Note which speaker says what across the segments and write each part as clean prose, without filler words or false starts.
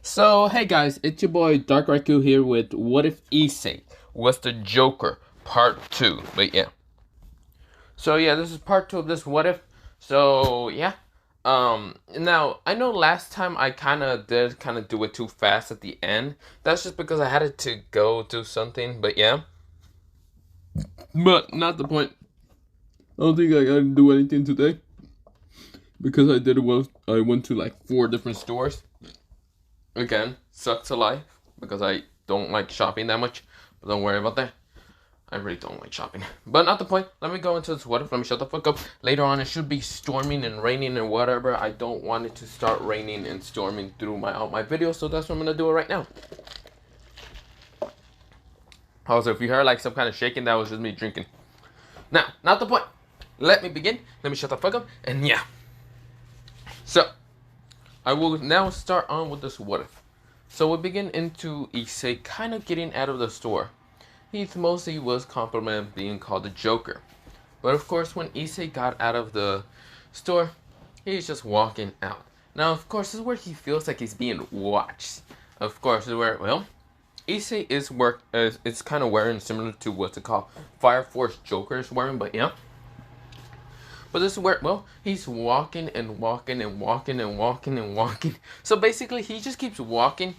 Speaker 1: So, hey guys, it's your boy Dark Raikou here with What If Issei was the Joker Part 2. But yeah. So yeah, this is part 2 of this What If. So yeah. Now I know last time I kinda do it too fast at the end. That's just because I had to go do something, but yeah. But not the point. I don't think I gotta do anything today. Because I went to like 4 different stores. Again, sucks to life because I don't like shopping that much. But don't worry about that. I really don't like shopping. But not the point. Let me go into this what if. Let me shut the fuck up. Later on, it should be storming and raining and whatever. I don't want it to start raining and storming through all my videos. So that's what I'm going to do it right now. Also, if you heard like some kind of shaking, that was just me drinking. Now, not the point. Let me begin. Let me shut the fuck up. And yeah. So, I will now start on with this what if. So we begin into Issei kind of getting out of the store. He mostly was complimented being called the Joker. But of course, when Issei got out of the store, he's just walking out. Now, of course, this is where he feels like he's being watched. Of course, this is where, well, Issei it's kind of wearing similar to what's it called, Fire Force Joker is wearing, but yeah. But this is where, well, he's walking and walking and walking and walking and walking. So basically, he just keeps walking.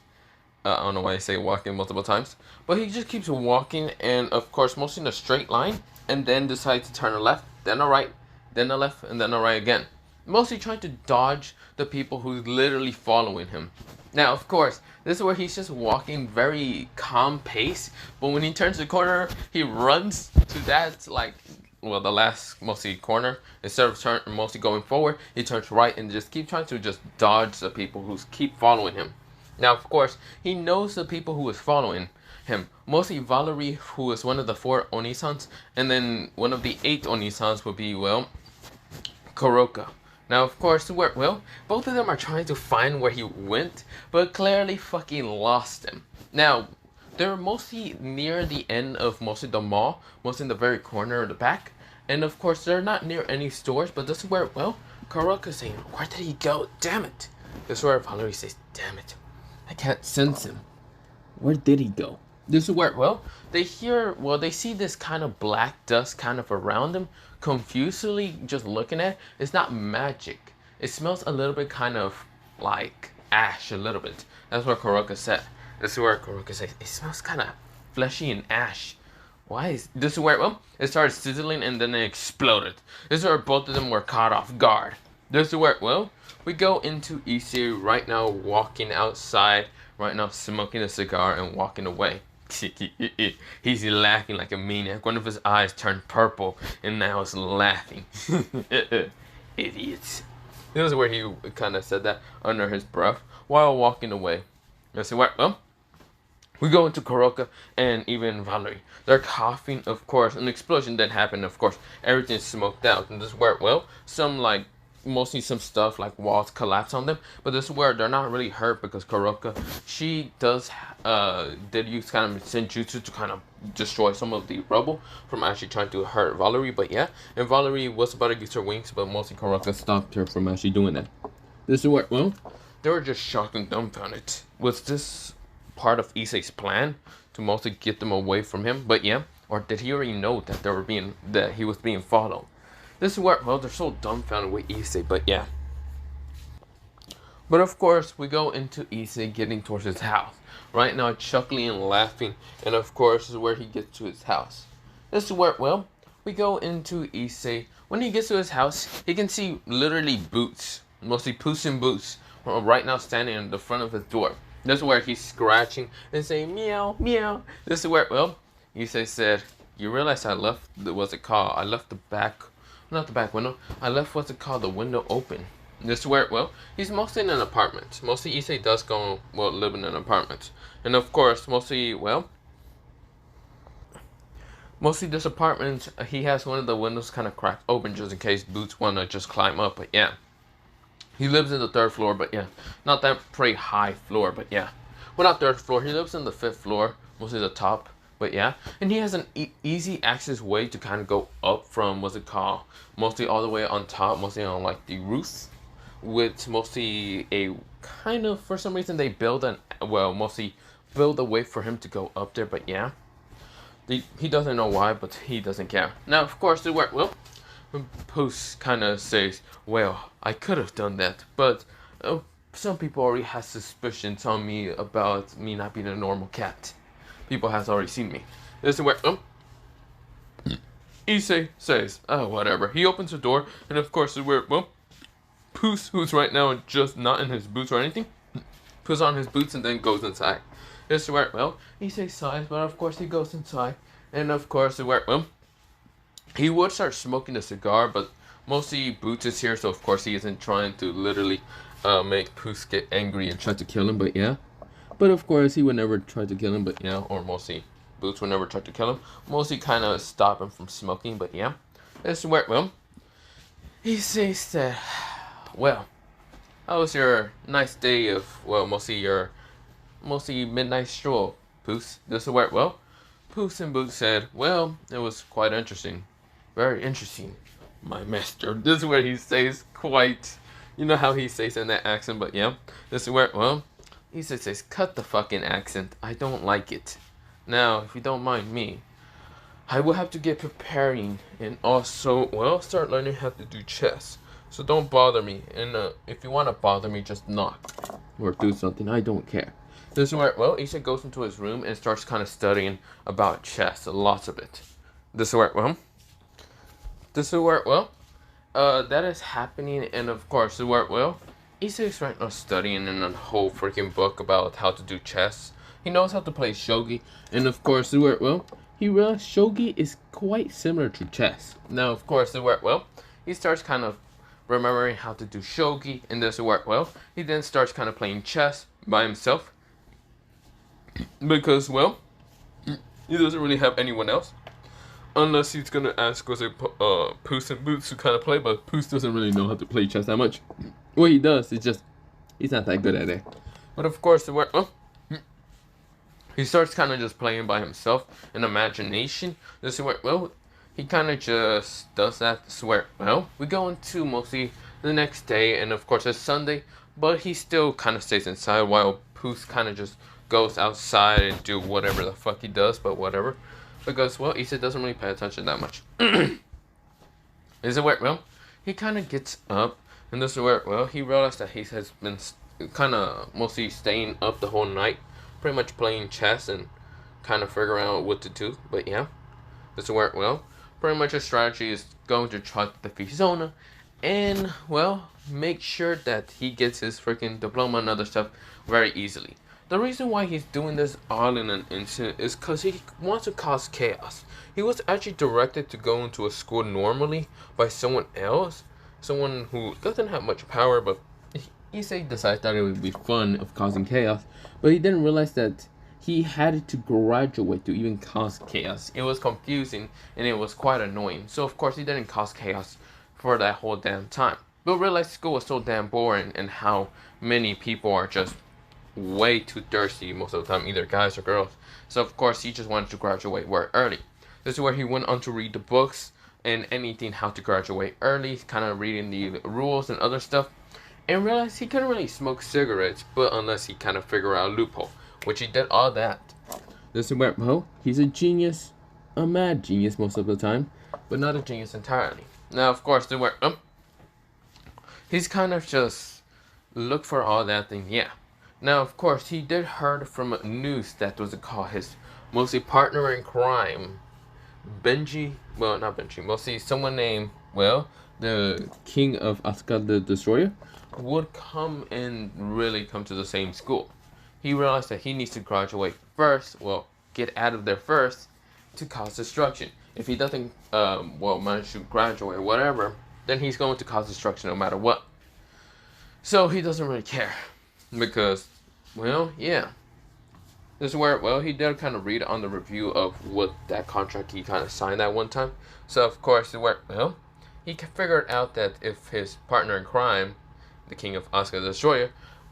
Speaker 1: I don't know why I say walking multiple times. But he just keeps walking and, of course, mostly in a straight line. And then decides to turn a left, then a right, then a left, and then a right again. Mostly trying to dodge the people who's literally following him. Now, of course, this is where he's just walking very calm pace. But when he turns the corner, he runs to that, like, well, the last mostly corner. Instead of mostly going forward, he turns right and just keep trying to just dodge the people who keep following him. Now, of course, he knows the people who is following him. Mostly Valerie, who is one of the 4 Onisans, and then one of the 8 Onisans would be, well, Kuroka. Now, of course, well, both of them are trying to find where he went, but clearly fucking lost him. Now, they're mostly near the end of mostly the mall, mostly in the very corner of the back. And of course, they're not near any stores, but this is where, well, Kuroka's saying, where did he go? Damn it. This is where Valerie says, damn it. I can't sense him. Where did he go? This is where, well, they see this kind of black dust kind of around him, confusedly just looking at it. It's not magic. It smells a little bit kind of like ash a little bit. That's what Kuroka said. This is where Kuroka says, it smells kind of fleshy and ash. Why is this is where, well, it started sizzling and then it exploded. This is where both of them were caught off guard. This is where, well, we go into Issei right now, walking outside, right now smoking a cigar and walking away. He's laughing like a maniac. One of his eyes turned purple and now is laughing. Idiots. This is where he kind of said that under his breath while walking away. This is where, well, we go into Kuroka and even Valerie. They're coughing, of course. An explosion that happened, of course. Everything's smoked out. And this is where, well, mostly some stuff like walls collapse on them. But this is where they're not really hurt because Kuroka, she did use kind of senjutsu to kind of destroy some of the rubble from actually trying to hurt Valerie. But yeah, and Valerie was about to use her wings, but mostly Kuroka stopped her from actually doing that. This is where, well, they were just shocked and dumbfounded. Was this part of Issei's plan to mostly get them away from him? But yeah, or did he already know that he was being followed? This is where, well, they're so dumbfounded with Issei, but yeah. But of course, we go into Issei getting towards his house. Right now, chuckling and laughing, and of course, this is where he gets to his house. This is where, well, we go into Issei. When he gets to his house, he can see literally boots, mostly Puss in Boots, right now standing in the front of his door. This is where he's scratching and saying meow, meow. This is where, well, Issei said, you realize I left the back, not the back window, I left the window open. This is where, well, he's mostly in an apartment. Mostly Issei does live in an apartment. And of course, mostly this apartment, he has one of the windows kind of cracked open just in case Boots want to just climb up, but yeah. He lives in the 3rd floor, but yeah. Not that pretty high floor, but yeah. Well, not 3rd floor. He lives in the 5th floor, mostly the top, but yeah. And he has an easy access way to kind of go up from, mostly all the way on top, mostly on like the roof. with mostly a kind of, for some reason they build mostly build a way for him to go up there, but yeah. He doesn't know why, but he doesn't care. Now, of course, the work well. Post kind of says, well, I could have done that, but some people already have suspicions on me about me not being a normal cat. People has already seen me. This is where Issei says, oh, whatever. He opens the door, and of course, it's where, well, Poos, who's right now just not in his boots or anything, puts on his boots and then goes inside. This is where, well, Issei sighs, but of course he goes inside, and of course, where, well, he would start smoking a cigar, but mostly Boots is here, so of course he isn't trying to literally make Poos get angry and try to kill him, but yeah. But of course he would never try to kill him, but yeah, or mostly Boots would never try to kill him. Mostly kind of stop him from smoking, but yeah. This is where, well, he says that, well, how was your nice day of, well, mostly midnight stroll, Poos? This is where, well, Poos and Boots said, well, it was quite interesting. Very interesting, my master. This is where he says quite, you know how he says in that accent, but yeah. This is where, well, he says, cut the fucking accent. I don't like it. Now, if you don't mind me, I will have to get preparing and also, well, start learning how to do chess. So don't bother me. And if you want to bother me, just knock or do something. I don't care. This is where, well, Issei goes into his room and starts kind of studying about chess. Lots of it. This is where, well, that is happening, and of course, well, Issei is right now studying in a whole freaking book about how to do chess. He knows how to play shogi, and of course, well, he realized shogi is quite similar to chess. Now, of course, well, he starts kind of remembering how to do shogi, and this well, he then starts kind of playing chess by himself because, well, he doesn't really have anyone else. Unless he's gonna ask was it Poos and Boots to kind of play, but Poos doesn't really know how to play chess that much. What he does is just he's not that good at it. But of course, he starts kind of just playing by himself in imagination. This is where, well, he kind of just does that. This is where, well, we go into mostly the next day, and of course it's Sunday, but he still kind of stays inside while Poos kind of just goes outside and do whatever the fuck he does, but whatever. Because, well, Issei doesn't really pay attention that much. Is it where, well, he kind of gets up, and this is where, well, he realized that he has been kind of mostly staying up the whole night, pretty much playing chess and kind of figuring out what to do. But yeah, this is where, well, pretty much his strategy is going to try to defeat Zona and, well, make sure that he gets his freaking diploma and other stuff very easily. The reason why he's doing this all in an instant is because he wants to cause chaos. He was actually directed to go into a school normally by someone else, someone who doesn't have much power, but Issei decided that it would be fun of causing chaos, but he didn't realize that he had to graduate to even cause chaos. It was confusing and it was quite annoying, so of course he didn't cause chaos for that whole damn time. But realized school was so damn boring and how many people are just way too thirsty most of the time, either guys or girls. So of course he just wanted to graduate very early. This is where he went on to read the books and anything how to graduate early, kind of reading the rules and other stuff, and realized he couldn't really smoke cigarettes, but unless he kind of figure out a loophole, which he did all that. This is where, well, he's a genius, a mad genius most of the time, but not a genius entirely. Now of course they were he's kind of just look for all that thing, yeah. Now, of course, he did heard from news that was called his mostly partner in crime, Benji. Well, not Benji. Mostly someone named, well, the King of Asuka the Destroyer, would come and really come to the same school. He realized that he needs to graduate first. Well, get out of there first to cause destruction. If he doesn't, manage to graduate or whatever, then he's going to cause destruction no matter what. So he doesn't really care. Because, well, yeah. This is where, well, he did kind of read on the review of what that contract he kind of signed that one time. So, of course, where, well, he figured out that if his partner in crime, the King of Asuka the Destroyer,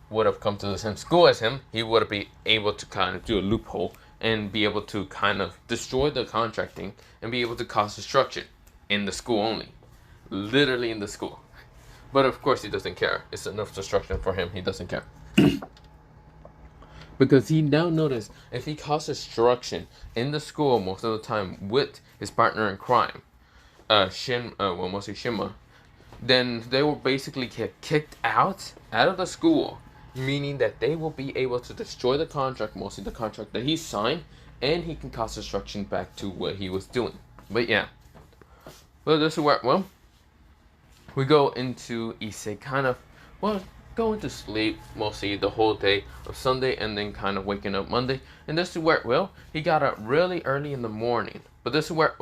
Speaker 1: would have come to the same school as him, he would be able to kind of do a loophole and be able to kind of destroy the contracting and be able to cause destruction in the school only. Literally in the school. But of course he doesn't care. It's enough destruction for him. He doesn't care. Because he now noticed if he causes destruction in the school most of the time with his partner in crime, mostly Shima, then they will basically get kicked out of the school, meaning that they will be able to destroy the contract, mostly the contract that he signed, and he can cause destruction back to what he was doing. But yeah, well, this is where we go into Issei going to sleep mostly the whole day of Sunday and then kind of waking up Monday. And this is where, he got up really early in the morning. But this is where,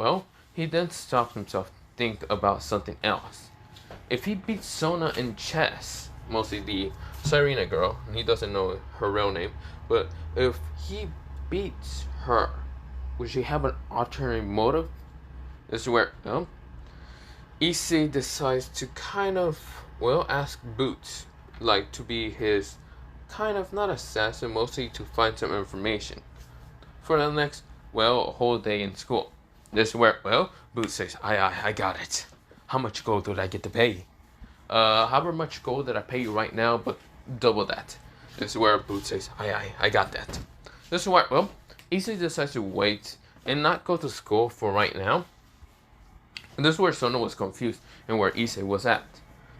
Speaker 1: he then stopped himself to think about something else. If he beats Sona in chess, mostly the Serena girl, and he doesn't know her real name, but if he beats her, would she have an ulterior motive? This is where, Issei decides to kind of, ask Boots, like, to be his kind of, not assassin, mostly to find some information for the next, whole day in school. This is where, Boots says, I got it. How much gold did I get to pay? However much gold that I pay you right now, but double that. This is where Boots says, I got that. This is where, Issei decides to wait and not go to school for right now. And this is where Sona was confused and where Issei was at.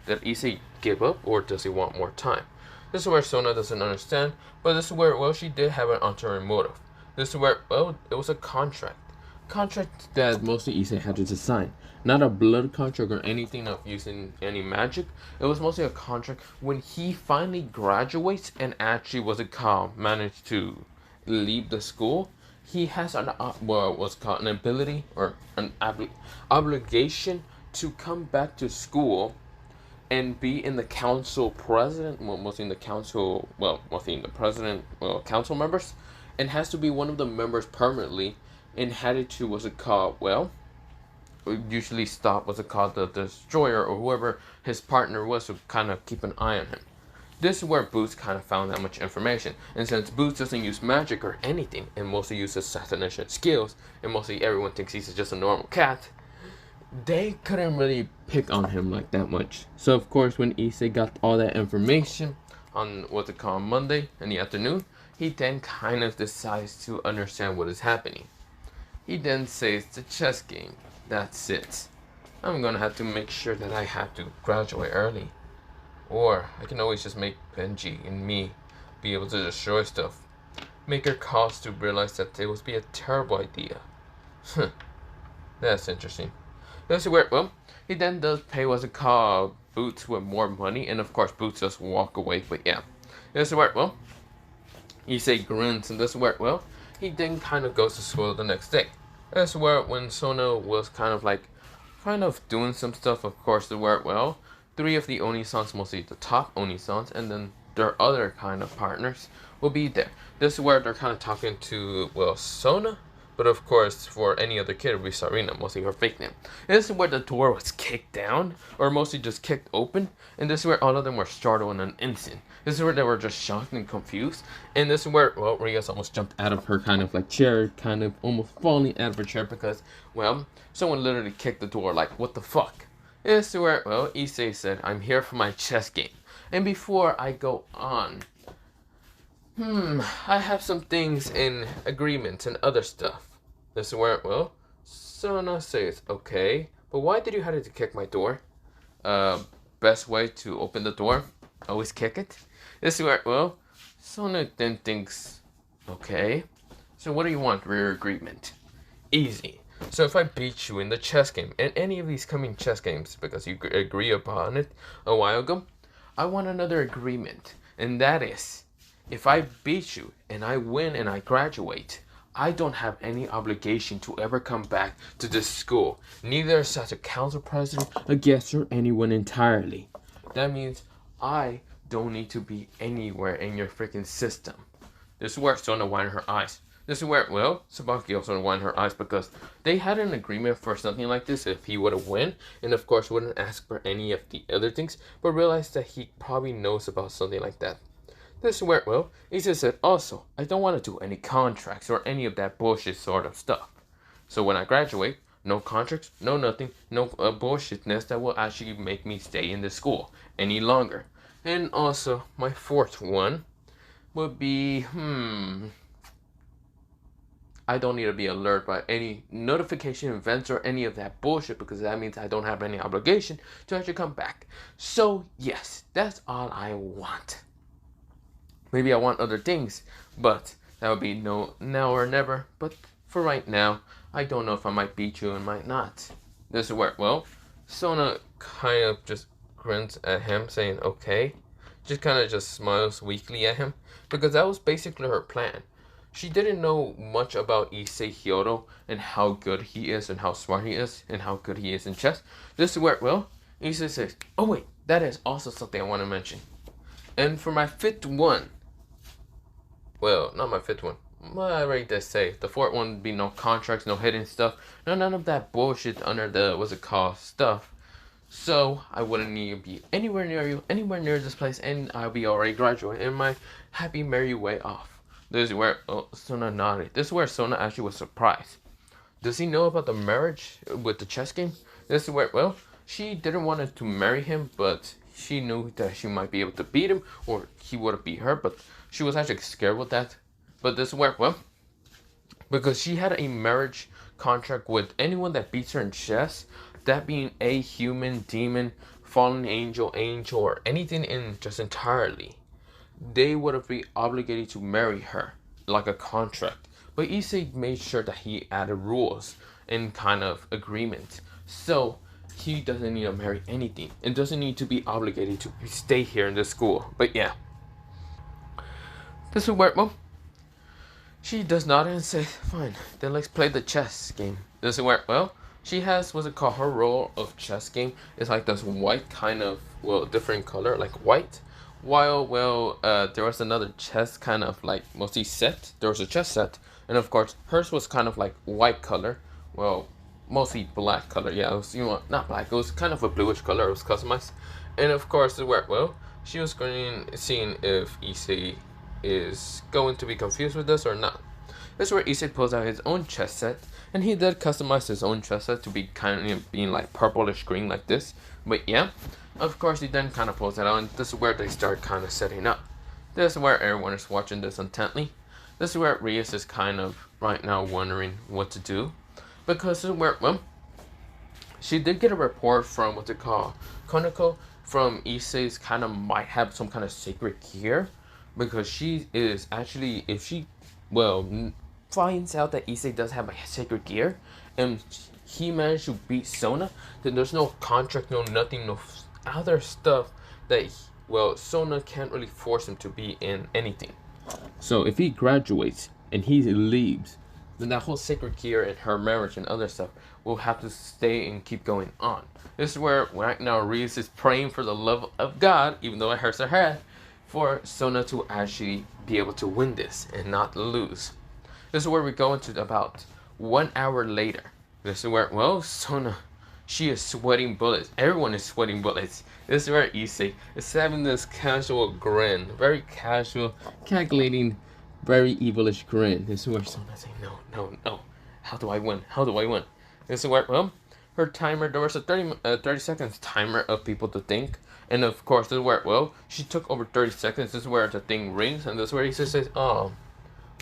Speaker 1: Did Issei give up or does he want more time? This is where Sona doesn't understand, but this is where, she did have an ulterior motive. This is where, it was a contract. Contract that mostly Issei had to sign. Not a blood contract or anything of using any magic. It was mostly a contract when he finally graduates and actually managed to leave the school. He has an what's called an ability or an obligation to come back to school and be in the council president, mostly in the council, mostly in the president, council members, and has to be one of the members permanently, and had to, usually stop, the destroyer or whoever his partner was to kind of keep an eye on him. This is where Boots kind of found that much information, and since Boots doesn't use magic or anything, and mostly uses assassination skills, and mostly everyone thinks he's just a normal cat, they couldn't really pick on him like that much. So of course, when Issei got all that information on Monday in the afternoon, he then kind of decides to understand what is happening. He then says, the chess game, that's it. I'm gonna have to make sure that I have to graduate early. Or I can always just make Benji and me be able to destroy stuff. Make her cause to realize that it would be a terrible idea. That's interesting. That's where, he then does pay Boots with more money, and of course Boots just walk away, but yeah. This is where, Issei grins, and this is where, he then kind of goes to school the next day. That's where when Sona was kind of doing some stuff, of course, where, three of the Oni-sans, mostly the top Oni-sans, and then their other kind of partners will be there. This is where they're kind of talking to, Sona, but of course, for any other kid, it would be Sarina, mostly her fake name. And this is where the door was kicked down, or mostly just kicked open, and this is where all of them were startled in an instant. This is where they were just shocked and confused, and this is where, Rias almost jumped out of her kind of like chair, kind of almost falling out of her chair because, someone literally kicked the door, like, what the fuck? This is where, Issei said, I'm here for my chess game. And before I go on, I have some things in agreements and other stuff. This is where, Sona says, okay, but why did you have to kick my door? Best way to open the door, always kick it. This is where, Sona then thinks, okay, so what do you want for your agreement? Easy. So if I beat you in the chess game, and any of these coming chess games, because you agree upon it a while ago, I want another agreement, and that is, if I beat you and I win and I graduate, I don't have any obligation to ever come back to this school, neither as a council president, a guest, or anyone entirely. That means I don't need to be anywhere in your freaking system. This is where Sona whined her eyes. This is where, Sabaki also whined her eyes because they had an agreement for something like this if he would have won, and of course wouldn't ask for any of the other things, but realized that he probably knows about something like that. This is where, Issei said, also, I don't want to do any contracts or any of that bullshit sort of stuff. So when I graduate, No contracts, no nothing, no bullshitness that will actually make me stay in the school any longer. And also, my fourth one would be, I don't need to be alert by any notification events or any of that bullshit, because that means I don't have any obligation to actually come back. So, yes, that's all I want. Maybe I want other things, but that would be no now or never. But for right now, I don't know if I might beat you and might not. This is where, well, Sona kind of just grins at him, saying, okay. Just kind of just smiles weakly at him, because that was basically her plan. She didn't know much about Issei Hyodo and how good he is and how smart he is and how good he is in chess. This is where, well, Issei says, oh wait, that is also something I want to mention. And for my fifth one, well, not my fifth one, well, I already did say, the fourth one would be no contracts, no hidden stuff, none of that bullshit under the, what's it called, stuff. So, I wouldn't need to be anywhere near you, anywhere near this place, and I'll be already graduating in my happy, merry way off. This is where Sona nodded. This is where Sona actually was surprised. Does he know about the marriage with the chess game? This is where, well, she didn't want to marry him, but she knew that she might be able to beat him, or he would beat her, but she was actually scared with that. But this is where, well, because she had a marriage contract with anyone that beats her in chess, that being a human, demon, fallen angel, or anything in just entirely, they would have been obligated to marry her, like a contract. But Issei made sure that he added rules and kind of agreement. So he doesn't need to marry anything and doesn't need to be obligated to stay here in the school. But yeah. This is where, well, she does not and say, fine, then let's play the chess game. This is where, well, she has, what's it called, her role of chess game is like this white kind of, well, different color, like white. While, well, there was another chess kind of like mostly set. There was a chess set. And of course, hers was kind of like white color. Well, mostly black color. Yeah, it was, you know, not black. It was kind of a bluish color. It was customized. And of course, where, well, she was seeing if Issei is going to be confused with this or not. This is where Issei pulls out his own chess set. And he did customize his own chess set to be kind of being like purplish green like this. But yeah. Of course, he then kind of pulls it out, and this is where they start kind of setting up. This is where everyone is watching this intently. This is where Rias is kind of right now wondering what to do. Because this is where, well, she did get a report from, what's it called, Koneko, from Issei's kind of might have some kind of sacred gear. Because she is actually, if she, well, finds out that Issei does have a sacred gear, and he managed to beat Sona, then there's no contract, no nothing, no other stuff that, well, Sona can't really force him to be in anything. So if he graduates and he leaves, then that whole sacred gear and her marriage and other stuff will have to stay and keep going on. This is where right now Reese is praying for the love of God, even though it hurts her head, for Sona to actually be able to win this and not lose. This is where we go into about 1 hour later. This is where, well, Sona, she is sweating bullets. Everyone is sweating bullets. This is where Issei is having this casual grin. Very casual, calculating, very evilish grin. This is where Sona's saying, no. How do I win? How do I win? This is where, well, her timer, there was a 30 seconds timer of people to think. And of course, this is where, well, she took over 30 seconds. This is where the thing rings. And this is where Issei says, oh,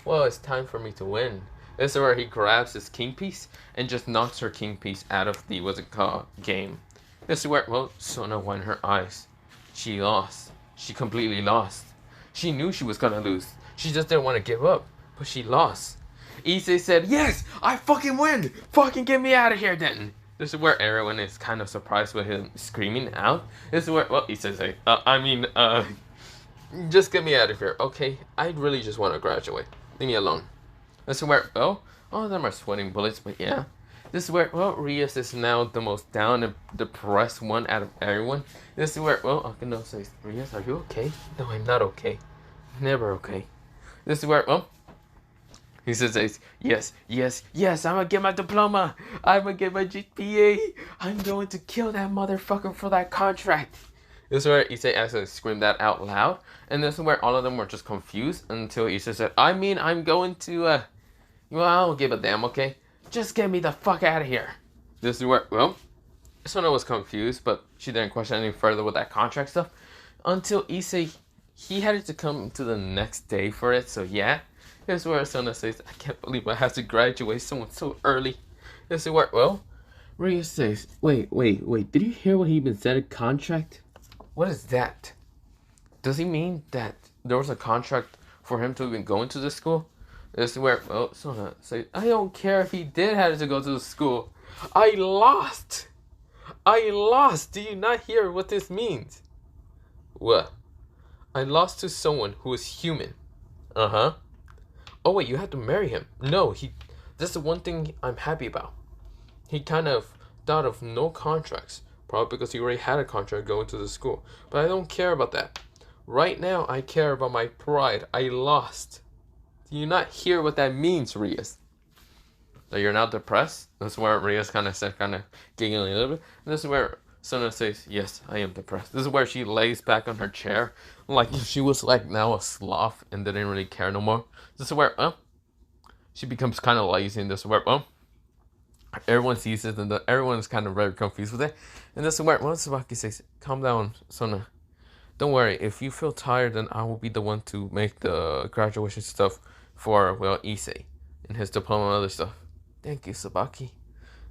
Speaker 1: well, it's time for me to win. This is where he grabs his king piece and just knocks her king piece out of the, what's it called, game. This is where, well, Sona won her eyes. She lost. She completely lost. She knew she was gonna lose. She just didn't want to give up, but she lost. Issei said, yes, I fucking win. Fucking get me out of here then. This is where everyone is kind of surprised with him screaming out. This is where, well, Issei said, just get me out of here. Okay, I really just want to graduate. Leave me alone. This is where, well, all of them are sweating bullets, but yeah. This is where, well, Rias is now the most down and depressed one out of everyone. This is where, well, Akino says, Rias, are you okay? No, I'm not okay. Never okay. This is where, well, he says, yes, I'm gonna get my diploma. I'm gonna get my GPA. I'm going to kill that motherfucker for that contract. This is where Issei actually screamed that out loud. And this is where all of them were just confused until Issei said, I'm going to, well, I don't give a damn, okay? Just get me the fuck out of here. This is where, well, Sona was confused, but she didn't question any further with that contract stuff until Issei, he had to come to the next day for it. So yeah, here's where Sona says, I can't believe I have to graduate someone so early. This is where, well, Rhea says, wait, did you hear what he even said, a contract? What is that? Does he mean that there was a contract for him to even go into the school? This is where, well, Sona says, I don't care if he did have to go to the school. I lost. Do you not hear what this means? What? I lost to someone who is human. Uh-huh. Oh wait, you had to marry him. No, that's the one thing I'm happy about. He kind of thought of no contracts. Probably because he already had a contract going to the school. But I don't care about that. Right now, I care about my pride. I lost. Do you not hear what that means, Rias? That you're not depressed? That's where Rias kind of said, kind of giggling a little bit. And this is where Sona says, yes, I am depressed. This is where she lays back on her chair. Like she was like now a sloth and didn't really care no more. This is where, she becomes kind of lazy. And this is where, everyone sees it and everyone's kind of very confused with it. And this is where, Tsubaki says, calm down, Sona. Don't worry, if you feel tired, then I will be the one to make the graduation stuff for, well, Issei and his diploma and other stuff. Thank you, Tsubaki.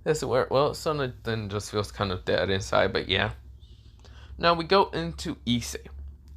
Speaker 1: This is where, well, Sona then just feels kind of dead inside, but yeah. Now we go into Issei.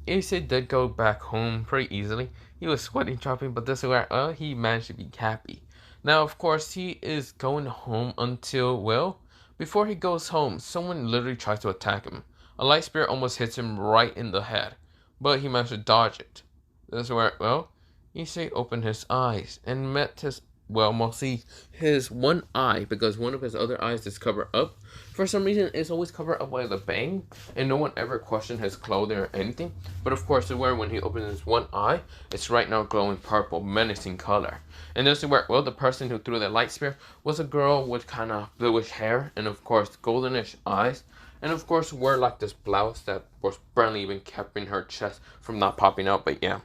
Speaker 1: Issei did go back home pretty easily. He was sweating, dropping, but this is where, he managed to be happy. Now, of course, he is going home until, well, before he goes home, someone literally tries to attack him. A light spirit almost hits him right in the head, but he managed to dodge it. This is where, well, Issei opened his eyes and met his, well, mostly his one eye, because one of his other eyes is covered up. For some reason, it's always covered up with a bang, and no one ever questioned his clothing or anything. But of course, where when he opens his one eye, it's right now glowing purple, menacing color. And this is where, well, the person who threw the light spear was a girl with kind of bluish hair, and of course, goldenish eyes. And of course, wore like this blouse that was barely even kept in her chest from not popping out, but yeah.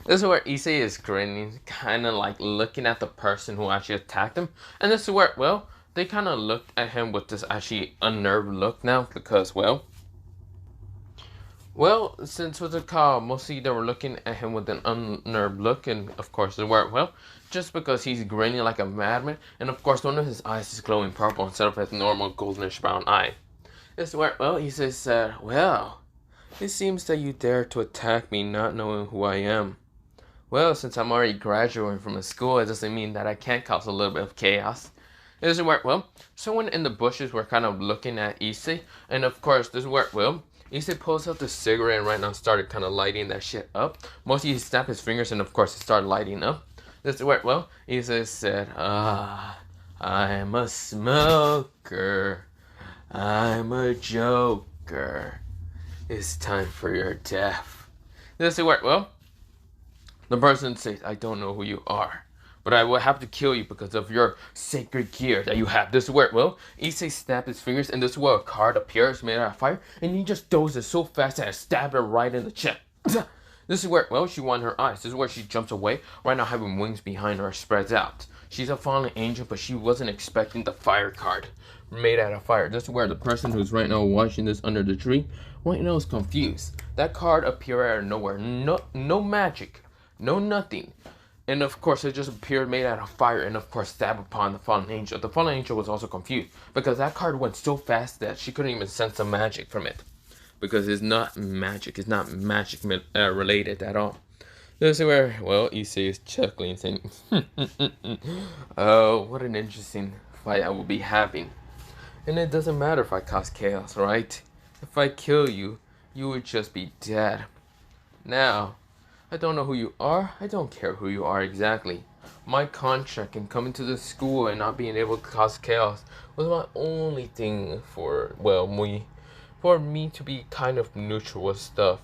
Speaker 1: This is where Issei is grinning, kind of like looking at the person who actually attacked him. And this is where, well, they kind of looked at him with this actually unnerved look now because, well, since what's it called, mostly they were looking at him with an unnerved look. And of course, they were, well, just because he's grinning like a madman. And of course, one of his eyes is glowing purple instead of his normal goldenish brown eye. This is where, well, Issei said, well, it seems that you dare to attack me not knowing who I am. Well, since I'm already graduating from a school, it doesn't mean that I can't cause a little bit of chaos. This is where, well, someone in the bushes were kind of looking at Issei. And of course, this is where, well, Issei pulls out the cigarette and right now started kind of lighting that shit up. Mostly he snapped his fingers and of course it started lighting up. This is where, well, Issei said, I'm a smoker. I'm a joker. It's time for your death. This is where, well, the person says, I don't know who you are, but I will have to kill you because of your sacred gear that you have. This is where, well, Issei snapped his fingers and this is where a card appears made out of fire and he just throws it so fast that it stabbed her right in the chest. This is where, well, she won her eyes. This is where she jumps away, right now having wings behind her spreads out. She's a fallen angel, but she wasn't expecting the fire card made out of fire. This is where the person who's right now watching this under the tree right now is confused. That card appeared out of nowhere. No magic. No nothing. And of course, it just appeared made out of fire and of course stabbed upon the fallen angel. The fallen angel was also confused because that card went so fast that she couldn't even sense the magic from it. Because it's not magic. It's not magic related at all. This is where, well, Issei is chuckling saying, oh, what an interesting fight I will be having. And it doesn't matter if I cause chaos, right? If I kill you, you would just be dead. Now, I don't know who you are. I don't care who you are exactly. My contract in coming to the school and not being able to cause chaos was my only thing for, well, for me to be kind of neutral with stuff.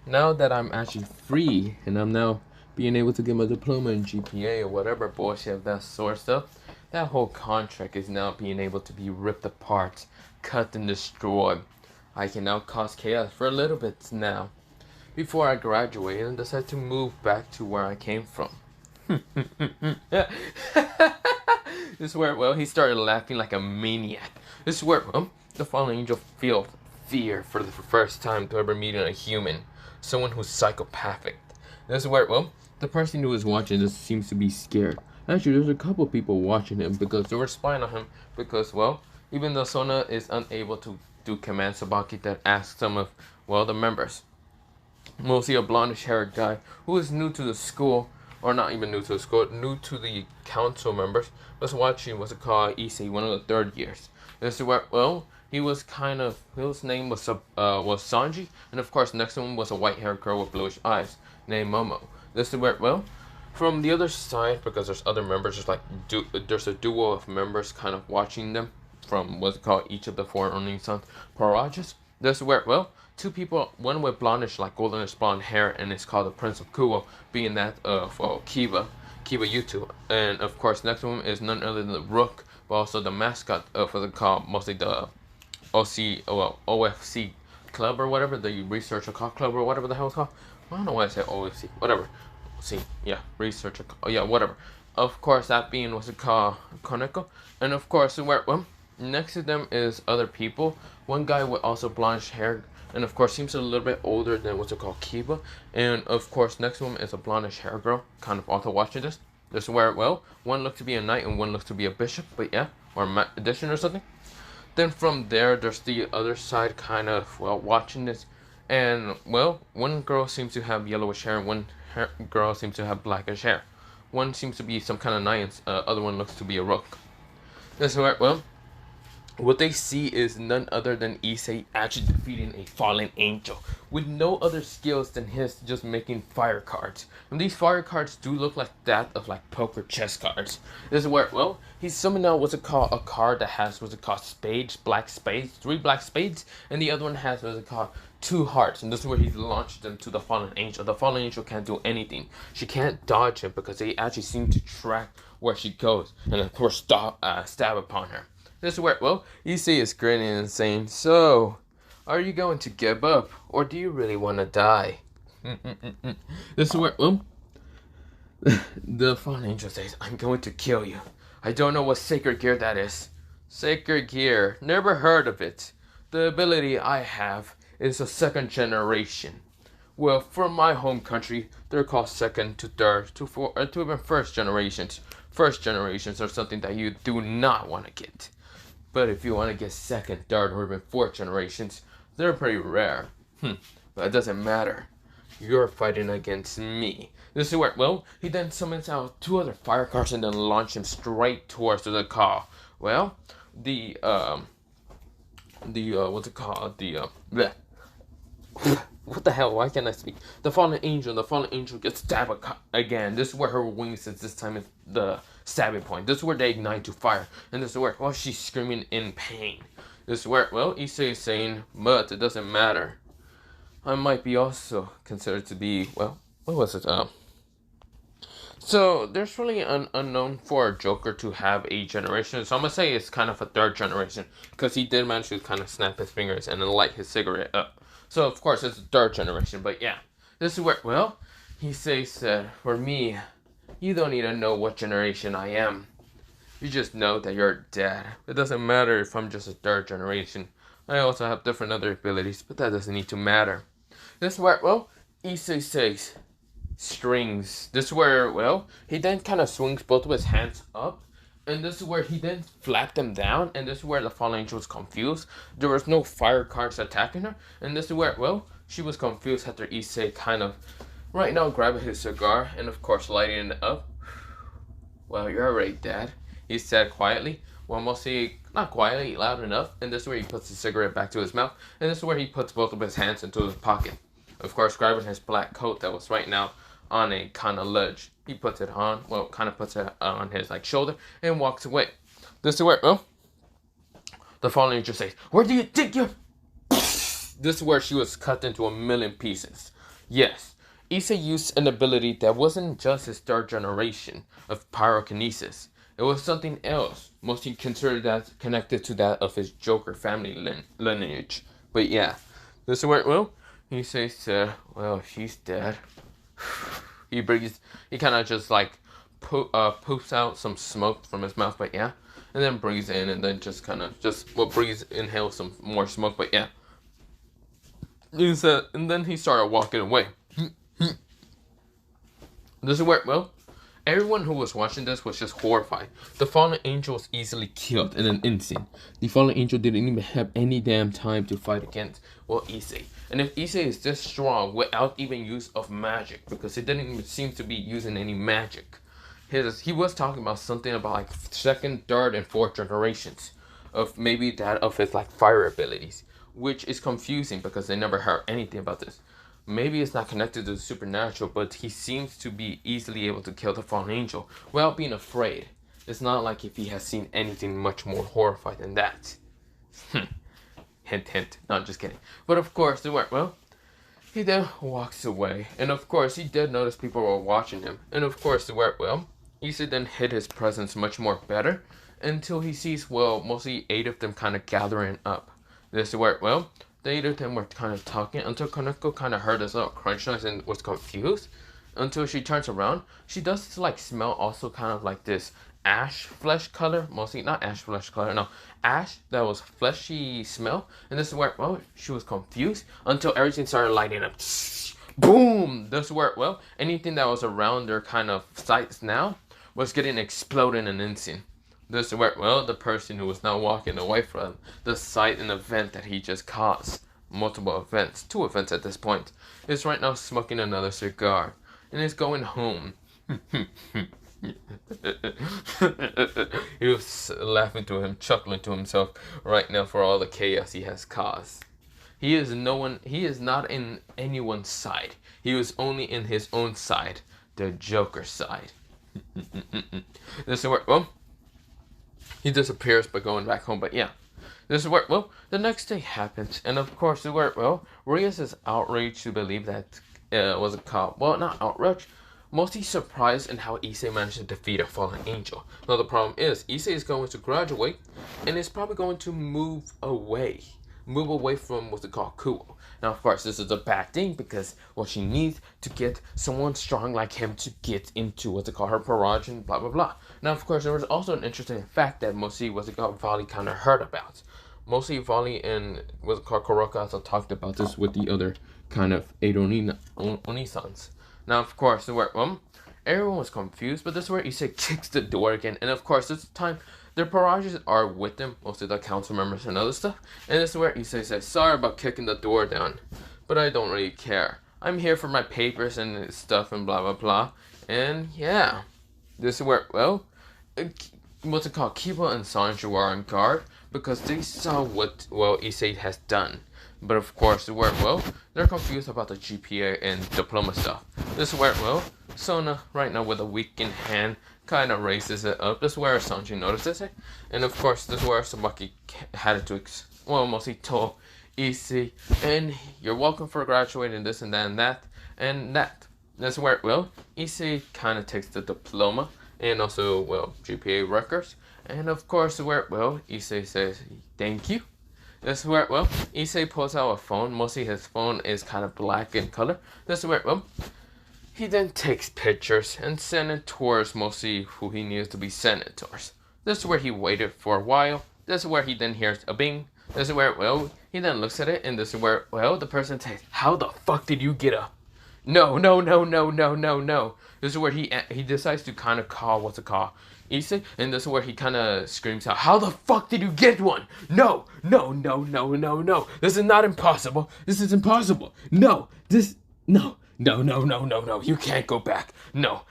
Speaker 1: Now that I'm actually free and I'm now being able to get my diploma and GPA or whatever bullshit of that sort of stuff, that whole contract is now being able to be ripped apart, cut and destroyed. I can now cause chaos for a little bit now. Before I graduate and decide to move back to where I came from. This is where, well, he started laughing like a maniac. This is where, the fallen angel felt fear for the first time to ever meeting a human. Someone who's psychopathic. This is where, well, the person who is watching this seems to be scared. Actually, there's a couple people watching him because they were spying on him because, well, even though Sona is unable to do command, Sabaki that asks some of, well, the members. Mostly a blondish-haired guy who is new to the school, or not even new to the school, new to the council members, was watching what's it called, Issei, one of the third years. This is where, well, he was kind of, his name was Sanji, and of course next to him was a white-haired girl with bluish eyes named Momo. This is where, well, from the other side, because there's other members, there's a duo of members kind of watching them from what's it called, each of the four Earning Sun Parages. This is where, well, two people, one with blondish, like goldenish blonde hair, and it's called the Prince of Kuo, being that of Kiba Yutu. And of course, next to him is none other than the Rook, but also the mascot of what's it called, mostly the OFC club or whatever, the Research Occult Club or whatever the hell it's called. I don't know why I say OFC, whatever. See, yeah, Research, yeah, whatever. Of course, that being what's it called, Koneko. And of course, where, well, next to them is other people. One guy with also blondish hair, and of course seems a little bit older than what's it called, Kiba. And of course next to him is a blondish hair girl, kind of also watching this. This is where, well, one looks to be a knight and one looks to be a bishop, but yeah, or addition or something. Then from there, there's the other side kind of, well, watching this. And, well, one girl seems to have yellowish hair and one girl seems to have blackish hair. One seems to be some kind of knight and other one looks to be a rook. This is where, well, what they see is none other than Issei actually defeating a fallen angel with no other skills than his just making fire cards. And these fire cards do look like that of like poker chess cards. This is where, well, he's summoned out what's it called, a card that has what's it called, spades, black spades, 3 black spades, and the other one has what's it called, 2 hearts, and this is where he's launched them to the fallen angel. The fallen angel can't do anything. She can't dodge him because they actually seem to track where she goes, and of course stab upon her. This is where, well, Issei is grinning and saying, "So, are you going to give up, or do you really want to die?" This is where, well, the fallen angel says, "I'm going to kill you. I don't know what sacred gear that is." Sacred gear, never heard of it. The ability I have is a 2nd generation. Well, from my home country, they're called 2nd to 3rd to 4th to even 1st generations. 1st generations are something that you do not want to get. But if you want to get 2nd, 3rd, or even 4th generations, they're pretty rare. But it doesn't matter. You're fighting against me. This is where, well, he then summons out 2 other fire cards and then launch him straight towards the call. Well, what's it called? Bleh. What the hell? Why can't I speak? The fallen angel gets stabbed again. This is where her wings is this time is the stabbing point. This is where they ignite to fire. And this is where, well, she's screaming in pain. This is where, well, Issei is saying, but it doesn't matter. I might be also considered to be, well, what was it? So there's really an unknown for a Joker to have a generation. So I'm gonna say it's kind of a 3rd generation because he did manage to kind of snap his fingers and then light his cigarette up. So, of course, it's a 3rd generation, but yeah. This is where, well, he says, for me, you don't need to know what generation I am. You just know that you're dead. It doesn't matter if I'm just a 3rd generation. I also have different other abilities, but that doesn't need to matter. This is where, well, Issei says, strings. This is where, well, he then kind of swings both of his hands up. And this is where he then flapped them down. And this is where the fallen angel was confused. There was no fire cards attacking her. And this is where, well, she was confused after Issei kind of, right now, grabbing his cigar. And, of course, lighting it up. "Well, you're already dead," he said quietly. Well, mostly, not quietly, loud enough. And this is where he puts the cigarette back to his mouth. And this is where he puts both of his hands into his pocket. Of course, grabbing his black coat that was right now on a kind of ledge. He puts it on, well, kind of puts it on his like shoulder and walks away. This is where, well, the fallen angel says, "Where do you think you're?" This is where she was cut into a million pieces. Yes, Issei used an ability that wasn't just his 3rd generation of pyrokinesis. It was something else, mostly considered that connected to that of his Joker family lineage. But yeah, this is where, well, he says, well, she's dead. He kind of just like poops out some smoke from his mouth, but yeah, and then breathes in, and then just kind of inhales some more smoke, but yeah. He said, and then he started walking away. This is where, well, everyone who was watching this was just horrified. The fallen angel was easily killed in an instant. The fallen angel didn't even have any damn time to fight against, well, Issei. And if Issei is this strong without even use of magic, because he didn't even seem to be using any magic, he was talking about something about like second, third, and fourth generations of maybe that of his like fire abilities, which is confusing because they never heard anything about this. Maybe it's not connected to the supernatural, but he seems to be easily able to kill the fallen angel without being afraid. It's not like if he has seen anything much more horrifying than that. Hint, hint. No, I'm just kidding. But of course, he then walks away. And of course, he did notice people were watching him. And of course, Issei then hid his presence much more better until he sees, mostly 8 of them kind of gathering up. This is where, the 8 of them were kind of talking until Kaneko kind of heard this little crunch noise and was confused. Until she turns around, she does like smell also kind of like this ash flesh color, mostly not ash flesh color, no, ash that was fleshy smell. And this is where, she was confused until everything started lighting up. Boom! This is where, anything that was around their kind of sights now was getting exploded in an instant. This is where, the person who was now walking away from the site and event that he just caused, multiple events, 2 events at this point, is right now smoking another cigar and is going home. He was laughing to him, chuckling to himself right now for all the chaos he has caused. He is not in anyone's side. He was only in his own side, the Joker's side. This is where, he disappears by going back home, but yeah. This is where, the next day happens, and of course, this is where, Rias is outraged to believe that, was a cop. Well, not outraged, mostly surprised in how Issei managed to defeat a fallen angel. Now, the problem is, Issei is going to graduate, and is probably going to move away from what's it called, Kuo. Now, of course, this is a bad thing because she needs to get someone strong like him to get into what's it called, her barrage and blah blah blah. Now, of course, there was also an interesting fact that mostly Vali kind of heard about. Mostly Vali and what's it called, Kuroka also talked about this with the other kind of 8 Onisans. Now, of course, everyone was confused, but this is where Issei kicks the door again, and of course, this time their barrages are with them, most of the council members and other stuff. And this is where Issei says, sorry about kicking the door down, but I don't really care. I'm here for my papers and stuff and blah blah blah. And yeah, this is where, what's it called, Kiba and Sanju are on guard because they saw what, Issei has done. But of course, they're confused about the GPA and diploma stuff. This is where, Sona, right now with a weakened hand, kind of raises it up. This is where Sanji notices it. And of course, this is where Sabaki had to, mostly told Issei, and you're welcome for graduating this and that and that and that. This is where, Issei kind of takes the diploma and also, GPA records. And of course, where, Issei says, thank you. This is where, Issei pulls out a phone. Mostly his phone is kind of black in color. This is where, he then takes pictures and sends it towards mostly who he needs to be sent it towards. This is where he waited for a while. This is where he then hears a bing. This is where, he then looks at it, and this is where, the person says, how the fuck did you get up? No. This is where he decides to kind of call, Issei, and this is where he kind of screams out, how the fuck did you get one? No. This is not impossible. This is impossible. No. No, you can't go back. No,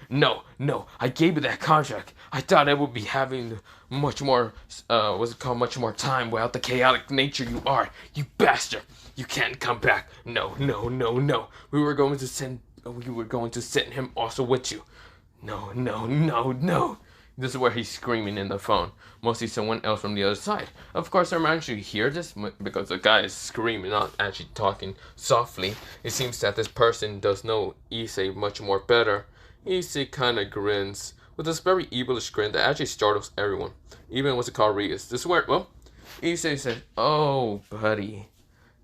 Speaker 1: I gave you that contract. I thought I would be having much more, much more time without the chaotic nature you are. You bastard. You can't come back. No. We were going to send him also with you. No. This is where he's screaming in the phone. Mostly someone else from the other side. Of course, I'm actually hear this because the guy is screaming, not actually talking softly. It seems that this person does know Issei much more better. Issei kind of grins with this very evilish grin that actually startles everyone. Even what's it called, Rias. This is where, Issei said, oh, buddy,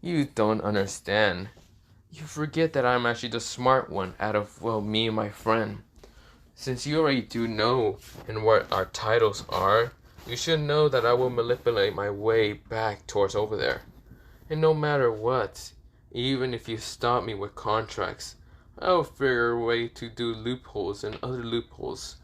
Speaker 1: you don't understand. You forget that I'm actually the smart one out of, me and my friend. Since you already do know and what our titles are, you should know that I will manipulate my way back towards over there. And no matter what, even if you stop me with contracts, I'll figure a way to do loopholes and other loopholes.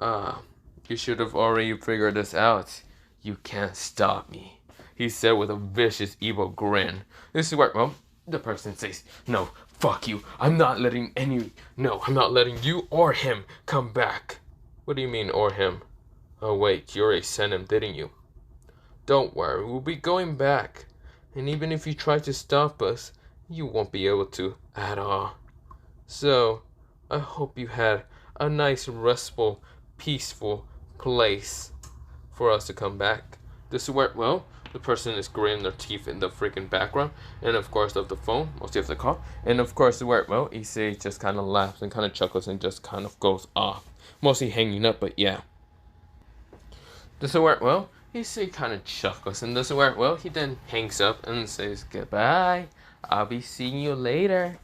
Speaker 1: You should have already figured this out. You can't stop me, he said with a vicious, evil grin. This is where, well, the person says, no, fuck you. I'm not letting you or him come back. What do you mean, or him? Oh, wait, you already sent him, didn't you? Don't worry, we'll be going back. And even if you try to stop us, you won't be able to at all. So, I hope you had a nice, restful, peaceful place for us to come back. This is where, well, the person is gritting their teeth in the freaking background, and of course of the phone, mostly of the car, and of course where, well, Issei just kind of laughs and kind of chuckles and just kind of goes off, mostly hanging up, but yeah. This is where, well, Issei kind of chuckles, and this is where, well, he then hangs up and says goodbye. I'll be seeing you later.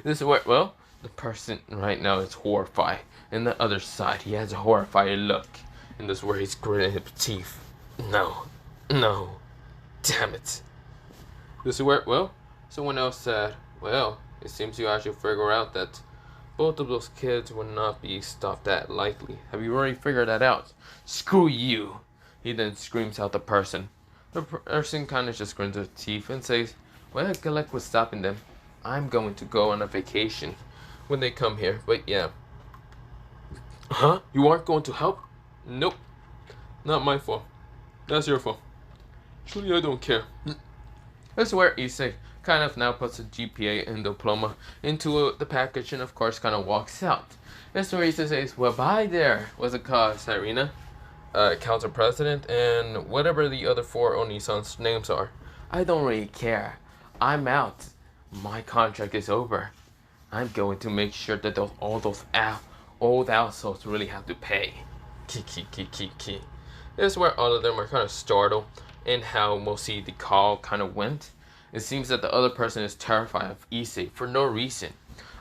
Speaker 1: This is where, well, the person right now is horrified. And the other side, he has a horrified look. And this is where he's gritting his teeth. No. Damn it. This is where, well, someone else said, well, it seems you actually figure out that both of those kids would not be stopped that lightly. Have you already figured that out? Screw you. He then screams out the person. The person kind of just grins their teeth and says, well, good luck with stopping them. I'm going to go on a vacation when they come here, but yeah. Huh? You aren't going to help? Nope. Not my fault. That's your fault. Truly, I don't care. This is where Issei kind of now puts a GPA and diploma into the package and of course kind of walks out. This is where Issei says, well, bye there. What's it called? Serena, council president, and whatever the other four Onisans names are. I don't really care. I'm out. My contract is over. I'm going to make sure that all those old assholes really have to pay. Ki. This is where all of them are kind of startled in how mostly the call kind of went. It seems that the other person is terrified of Issei for no reason,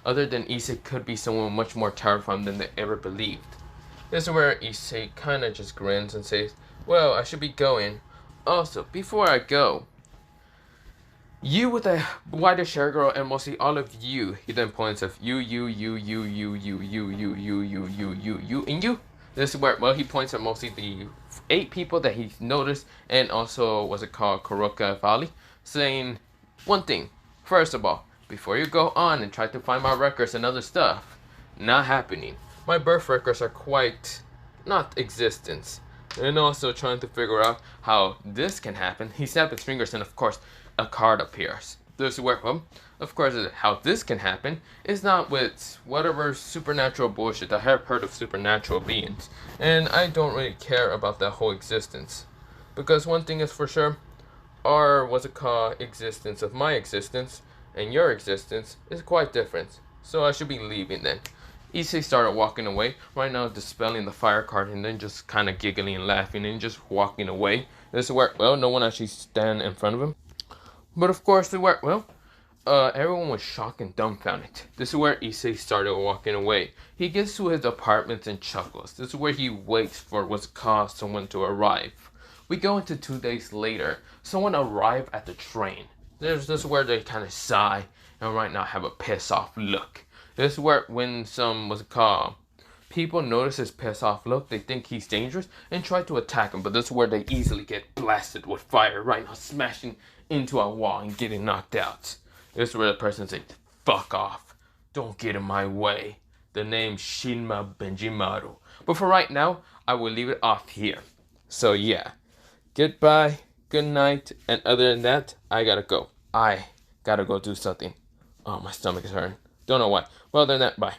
Speaker 1: other than Issei could be someone much more terrifying than they ever believed. This is where Issei kind of just grins and says, well, I should be going. Also, before I go, you with a white shirt girl and mostly all of you, he then points of you, and you. This is where, well, he points at mostly the 8 people that he's noticed, and also, what's it called, Kuroka Valley, saying one thing. First of all, before you go on and try to find my records and other stuff, not happening. My birth records are quite not existence. And also trying to figure out how this can happen. He snapped his fingers and of course a card appears. This is where, well, of course, how this can happen is not with whatever supernatural bullshit. I have heard of supernatural beings, and I don't really care about that whole existence. Because one thing is for sure, our, what's it called, existence of my existence and your existence is quite different. So I should be leaving then. Issei started walking away, right now dispelling the fire card and then just kind of giggling and laughing and just walking away. This is where, well, no one actually stand in front of him. But of course, well, everyone was shocked and dumbfounded. This is where Issei started walking away. He gets to his apartment and chuckles. This is where he waits for what's called someone to arrive. We go into 2 days later. Someone arrived at the train. This is where they kind of sigh and right now have a piss off look. This is where when some, what's it called, people notice his piss off look, they think he's dangerous and try to attack him. But this is where they easily get blasted with fire, right now smashing into a wall and getting knocked out. This is where the person says, fuck off. Don't get in my way. The name's Shinma Benjimaru. But for right now, I will leave it off here. So yeah, goodbye, good night, and other than that, I gotta go. I gotta go do something. Oh, my stomach is hurting. Don't know why. Well, other than that, bye.